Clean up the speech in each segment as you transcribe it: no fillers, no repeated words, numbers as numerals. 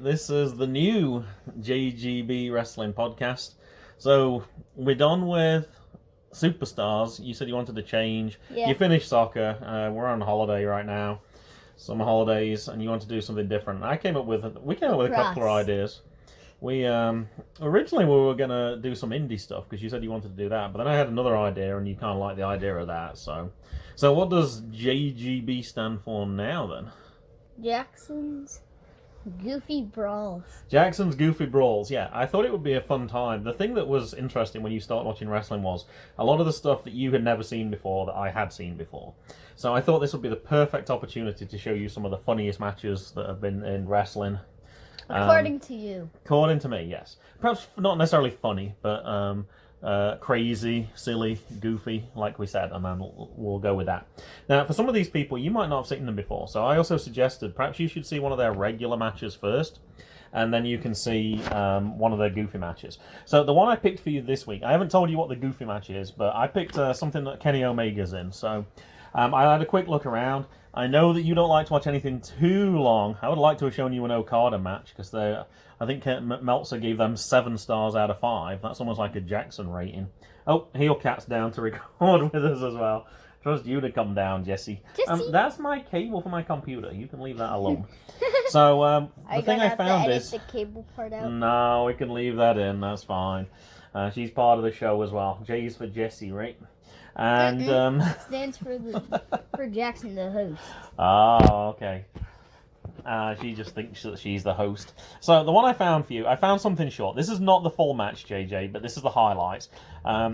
this is the new JGB Wrestling Podcast. So, we're done with Superstars. You said you wanted to change. Yeah. You finished soccer. We're on holiday right now. Summer holidays, and you want to do something different. We came up with a couple of ideas. We originally we were gonna do some indie stuff because you said you wanted to do that, but then I had another idea, and you kind of like the idea of that. So what does JGB stand for now then? Jackson's Goofy Brawls. Jackson's Goofy Brawls, yeah. I thought it would be a fun time. The thing that was interesting when you start watching wrestling was a lot of the stuff that you had never seen before that I had seen before. So I thought this would be the perfect opportunity to show you some of the funniest matches that have been in wrestling. According to you. According to me, yes. Perhaps not necessarily funny, but crazy, silly, goofy, like we said, and then we'll go with that. Now, for some of these people, you might not have seen them before, so I also suggested perhaps you should see one of their regular matches first, and then you can see one of their goofy matches. So the one I picked for you this week, I haven't told you what the goofy match is, but I picked something that Kenny Omega's in, so I had a quick look around. I know that you don't like to watch anything too long. I would like to have shown you an Okada match, because I think Meltzer gave them 7 stars out of 5. That's almost like a Jackson rating. Oh, Heelcat's down to record with us as well. Trust you to come down, Jesse. That's my cable for my computer. You can leave that alone. So, the thing I found is... the cable part out? No, we can leave that in. That's fine. She's part of the show as well. J's for Jesse, right? And stands for Jackson, the host. Oh, okay. She just thinks that she's the host. So the one I found for you, I found something short. This is not the full match, JJ, but this is the highlights.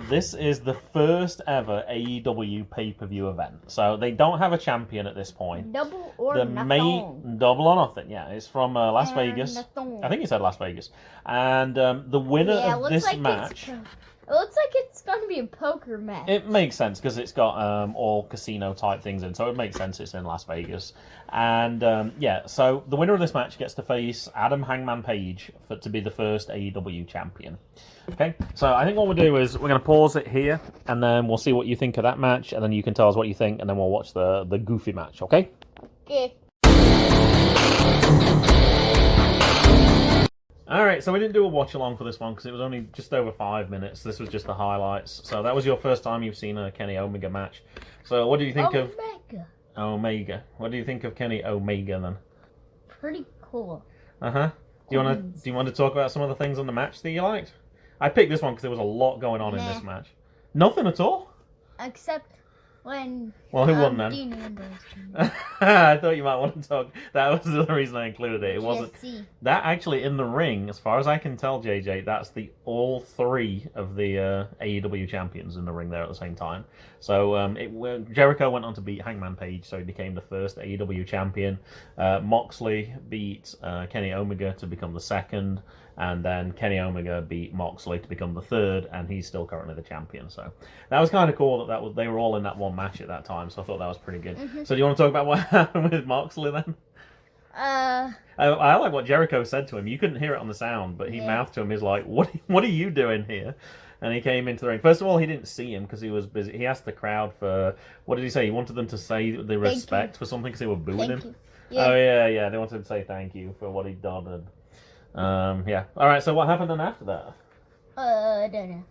This is the first ever AEW pay-per-view event. So they don't have a champion at this point. Double or nothing. Double or nothing, yeah. It's from Las Vegas. I think you said Las Vegas. And the winner of this match... It looks like it's going to be a poker match. It makes sense because it's got all casino type things in, so it makes sense it's in Las Vegas. And yeah, so the winner of this match gets to face Adam Hangman Page to be the first AEW champion. Okay, so I think what we'll do is we're going to pause it here, and then we'll see what you think of that match, and then you can tell us what you think, and then we'll watch the Goofy match. Okay? Okay. Alright, so we didn't do a watch-along for this one because it was only just over 5 minutes. This was just the highlights. So that was your first time you've seen a Kenny Omega match. So what do you think of... Omega. What do you think of Kenny Omega, then? Pretty cool. Uh-huh. Do you want to talk about some of the things on the match that you liked? I picked this one because there was a lot going on in this match. Nothing at all? Except... when well, who won then? Dean Ambrose. I thought you might want to talk. That was the reason I included it. It wasn't that actually in the ring, as far as I can tell, JJ. That's all 3 of the AEW champions in the ring there at the same time. So Jericho went on to beat Hangman Page, so he became the first AEW champion. Moxley beat Kenny Omega to become the second. And then Kenny Omega beat Moxley to become the third, and he's still currently the champion. So that was kind of cool that they were all in that one match at that time. So I thought that was pretty good. Mm-hmm. So do you want to talk about what happened with Moxley then? I like what Jericho said to him. You couldn't hear it on the sound, but he mouthed to him. He's like, "What are you doing here?" And he came into the ring. First of all, he didn't see him because he was busy. He asked the crowd for what did he say? He wanted them to say the respect for something because they were booing him. Yeah. Oh yeah. They wanted him to say thank you for what he'd done. And, yeah. Alright, so what happened then after that? I don't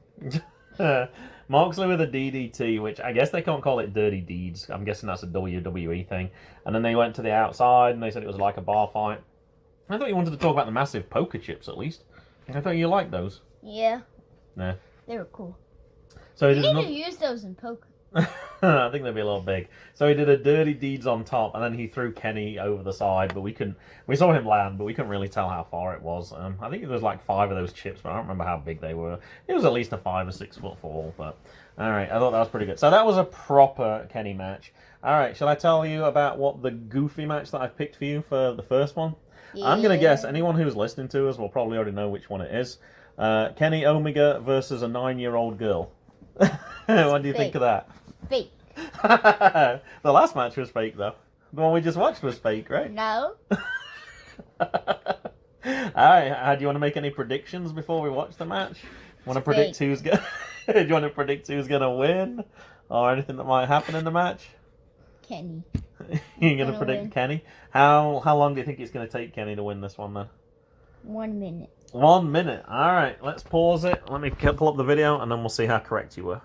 know. Moxley with a DDT, which I guess they can't call it Dirty Deeds. I'm guessing that's a WWE thing. And then they went to the outside and they said it was like a bar fight. I thought you wanted to talk about the massive poker chips at least. I thought you liked those. Yeah. Yeah. They were cool. So you need to use those in poker. I think they'd be a little big. So he did a Dirty Deeds on top, and then he threw Kenny over the side, but we saw him land, but we couldn't really tell how far it was. I think there was like 5 of those chips, but I don't remember how big they were. It was at least a 5 or 6 foot fall, but alright, I thought that was pretty good. So that was a proper Kenny match. Alright, shall I tell you about what the Goofy match that I've picked for you for the first one? Yeah. I'm going to guess anyone who's listening to us will probably already know which one it is. Kenny Omega versus a 9-year-old girl. What do you think of that? Fake. The last match was fake, though. The one we just watched was fake, right? No. Alright, do you want to make any predictions before we watch the match? Want to predict who's do you want to predict who's gonna win, or anything that might happen in the match? Kenny. You're gonna predict win. Kenny. How long do you think it's gonna take Kenny to win this one then? 1 minute. 1 minute. All right, let's pause it. Let me pull up the video, and then we'll see how correct you were.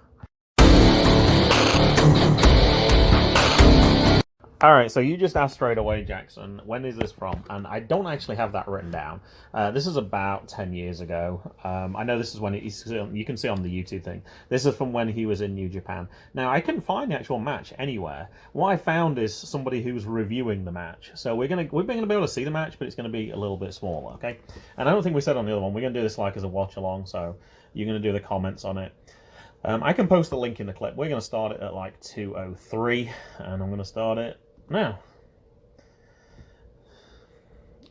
All right, so you just asked straight away, Jackson, when is this from? And I don't actually have that written down. This is about 10 years ago. I know this is when you can see on the YouTube thing. This is from when he was in New Japan. Now, I couldn't find the actual match anywhere. What I found is somebody who's reviewing the match. So we're gonna be able to see the match, but it's gonna be a little bit smaller, okay? And I don't think we said on the other one. We're gonna do this like as a watch along, so you're gonna do the comments on it. I can post the link in the clip. We're gonna start it at like 2:03, and I'm gonna start it now.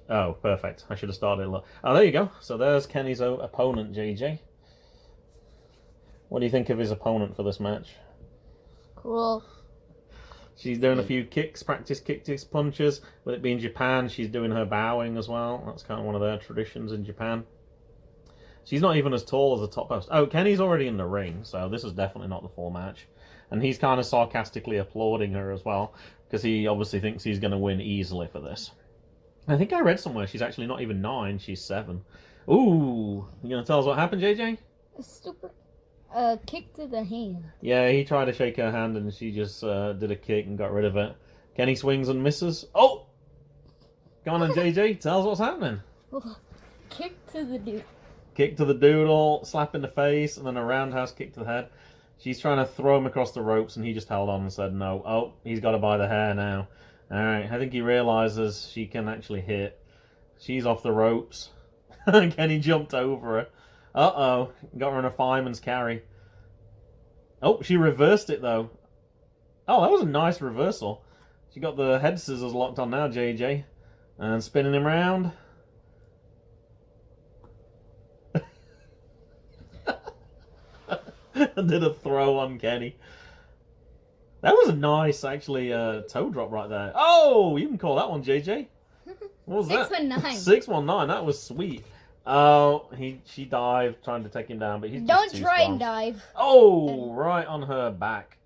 Oh, perfect. I should have started. Oh, there you go. So there's Kenny's opponent, JJ. What do you think of his opponent for this match? Cool. She's doing a few kicks, practice kicks, punches. With it being Japan, she's doing her bowing as well. That's kind of one of their traditions in Japan. She's not even as tall as the top post. Oh, Kenny's already in the ring, so this is definitely not the full match. And he's kind of sarcastically applauding her as well, because he obviously thinks he's going to win easily for this. I think I read somewhere she's actually not even 9, she's 7. Ooh, you going to tell us what happened, JJ? A stupid kick to the hand. Yeah, he tried to shake her hand and she just did a kick and got rid of it. Kenny swings and misses. Oh! Go on then, JJ, tell us what's happening. Kick to the dude. Kick to the doodle, slap in the face, and then a roundhouse kick to the head. She's trying to throw him across the ropes, and he just held on and said no. Oh, he's got her by the hair now. Alright, I think he realizes she can actually hit. She's off the ropes. Kenny jumped over her. Uh-oh, got her in a fireman's carry. Oh, she reversed it, though. Oh, that was a nice reversal. She got the head scissors locked on now, JJ. And spinning him round. Did a throw on Kenny. That was a nice, actually, toe drop right there. Oh, you can call that one, JJ. What was 619. that? 619. That was sweet. Oh, she dived trying to take him down, but he's Don't just too try strong. and dive. Oh, right on her back.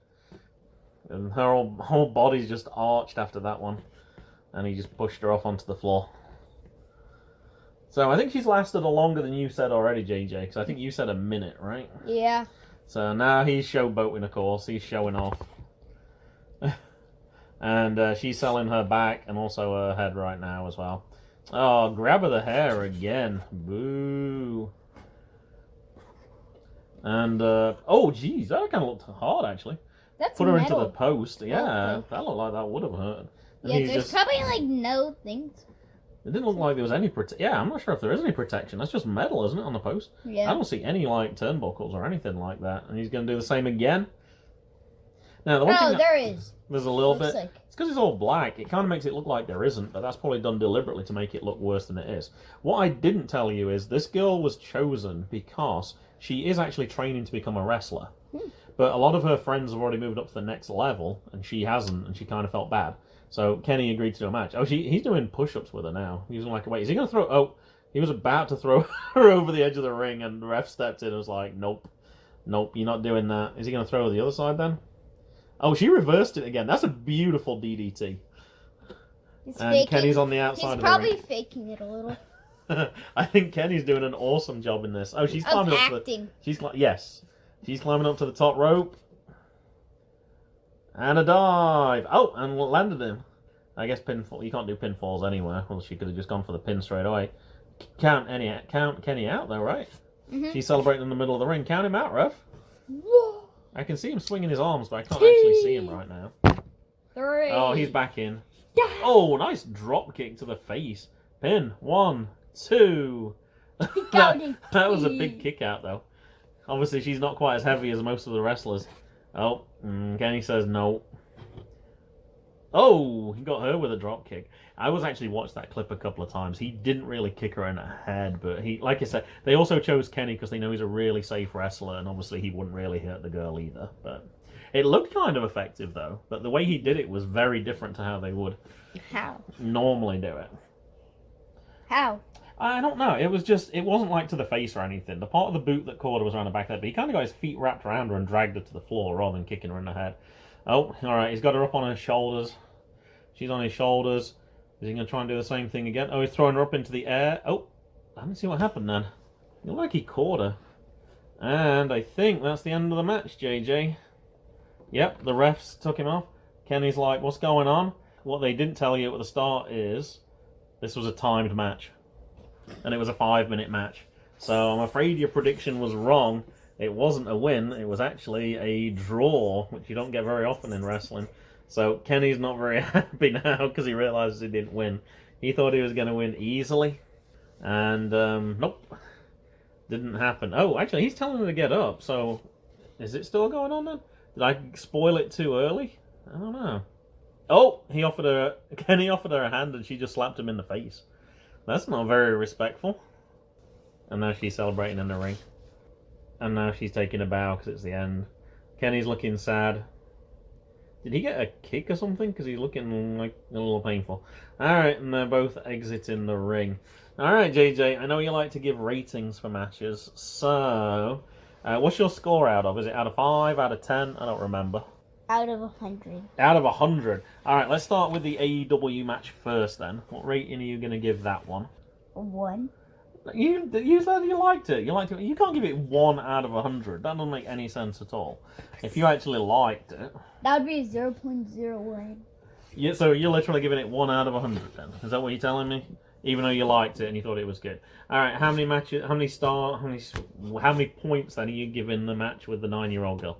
And her whole body's just arched after that one. And he just pushed her off onto the floor. So I think she's lasted longer than you said already, JJ, because I think you said a minute, right? Yeah. So now he's showboating, of course. He's showing off. And she's selling her back and also her head right now as well. Oh, grab her the hair again. Boo. And, oh, geez, that kind of looked hard, actually. That's Put her metal. into the post. Yeah, Okay. that looked like that would have hurt. And Yeah, he's there's just... probably like no things. It didn't look like there was any Yeah, I'm not sure if there is any protection. That's just metal, isn't it, on the post? Yeah. I don't see any, like, turnbuckles or anything like that. And he's going to do the same again. Now, the one thing there is. there's a little Looks bit... like. It's because it's all black. It kind of makes it look like there isn't, but that's probably done deliberately to make it look worse than it is. What I didn't tell you is this girl was chosen because she is actually training to become a wrestler. But a lot of her friends have already moved up to the next level, and she hasn't, and she kind of felt bad. So Kenny agreed to do a match. Oh, he's doing push-ups with her now. He's like, wait, is he going to throw... Oh, he was about to throw her over the edge of the ring, and the ref stepped in and was like, nope, you're not doing that. Is he going to throw her the other side then? Oh, she reversed it again. That's a beautiful DDT. He's And faking. Kenny's on the outside of the probably ring. faking it a little. I think Kenny's doing an awesome job in this. Oh, she's climbing up to the... Yes. She's climbing up to the top rope. And a dive. Oh, and landed him. I guess pinfall. You can't do pinfalls anywhere. Well, she could have just gone for the pin straight away. Count Kenny out, though, right? Mm-hmm. She's celebrating in the middle of the ring. Count him out, ref. Whoa. I can see him swinging his arms, but I can't actually see him right now. 3. Oh, he's back in. Oh, nice drop kick to the face. Pin. 1, 2. that was a big kick out, though. Obviously, she's not quite as heavy as most of the wrestlers. Oh, Kenny says no. Oh, he got her with a drop kick. I was actually watched that clip a couple of times. He didn't really kick her in the head, but he, like I said, they also chose Kenny because they know he's a really safe wrestler, and obviously he wouldn't really hurt the girl either. But it looked kind of effective, though. But the way he did it was very different to how they would normally do it. How? I don't know. It wasn't like to the face or anything. The part of the boot that caught her was around the back of her, but he kind of got his feet wrapped around her and dragged her to the floor rather than kicking her in the head. Oh, alright, he's got her up on her shoulders. She's on his shoulders. Is he going to try and do the same thing again? Oh, he's throwing her up into the air. Oh, let me see what happened then. It looked like he caught her. And I think that's the end of the match, JJ. Yep, the refs took him off. Kenny's like, what's going on? What they didn't tell you at the start is this was a timed match. And it was a 5-minute match. So I'm afraid your prediction was wrong. It wasn't a win. It was actually a draw, which you don't get very often in wrestling. So Kenny's not very happy now because he realizes he didn't win. He thought he was going to win easily. And, nope. Didn't happen. Oh, actually, he's telling her to get up. So, is it still going on then? Did I spoil it too early? I don't know. Oh, Kenny offered her a hand and she just slapped him in the face. That's not very respectful. And now she's celebrating in the ring. And now she's taking a bow because it's the end. Kenny's looking sad. Did he get a kick or something? Because he's looking like a little painful. Alright, and they're both exiting the ring. Alright, JJ, I know you like to give ratings for matches. So, what's your score out of? Is it out of 5, out of 10? I don't remember. Out of 100. Out of 100. Alright, let's start with the AEW match first then. What rating are you going to give that one? 1. You said you liked it. You liked it. You can't give it 1 out of 100. That doesn't make any sense at all. If you actually liked it, that would be 0.01. Yeah, so you're literally giving it 1 out of 100 then. Is that what you're telling me? Even though you liked it and you thought it was good. All right, how many matches? How many points then are you giving the match with the 9-year-old girl?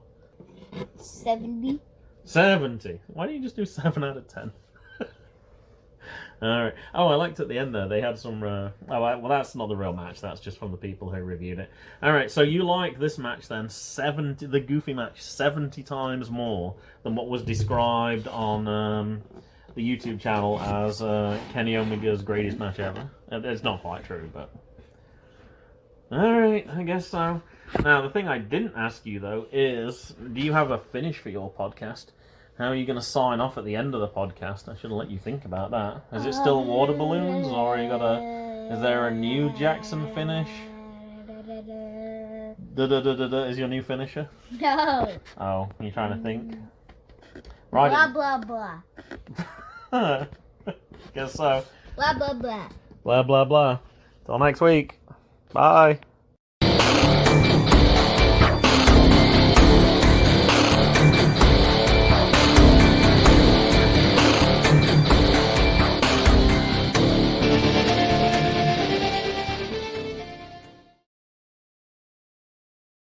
70. 70. Why don't you just do 7 out of 10? Alright. Oh, I liked at the end there. They had some... well, that's not the real match. That's just from the people who reviewed it. Alright, so you like this match then, the Goofy match, 70 times more than what was described on the YouTube channel as Kenny Omega's greatest match ever. It's not quite true, but... Alright, I guess so. Now, the thing I didn't ask you, though, is... Do you have a finish for your podcast? How are you going to sign off at the end of the podcast? I should have let you think about that. Is it still water balloons, or is there a new Jackson finish? Is your new finisher? No. Oh, you're trying to think? Right. Blah, blah, blah. Guess so. Blah, blah, blah. Blah, blah, blah. Till next week. Bye.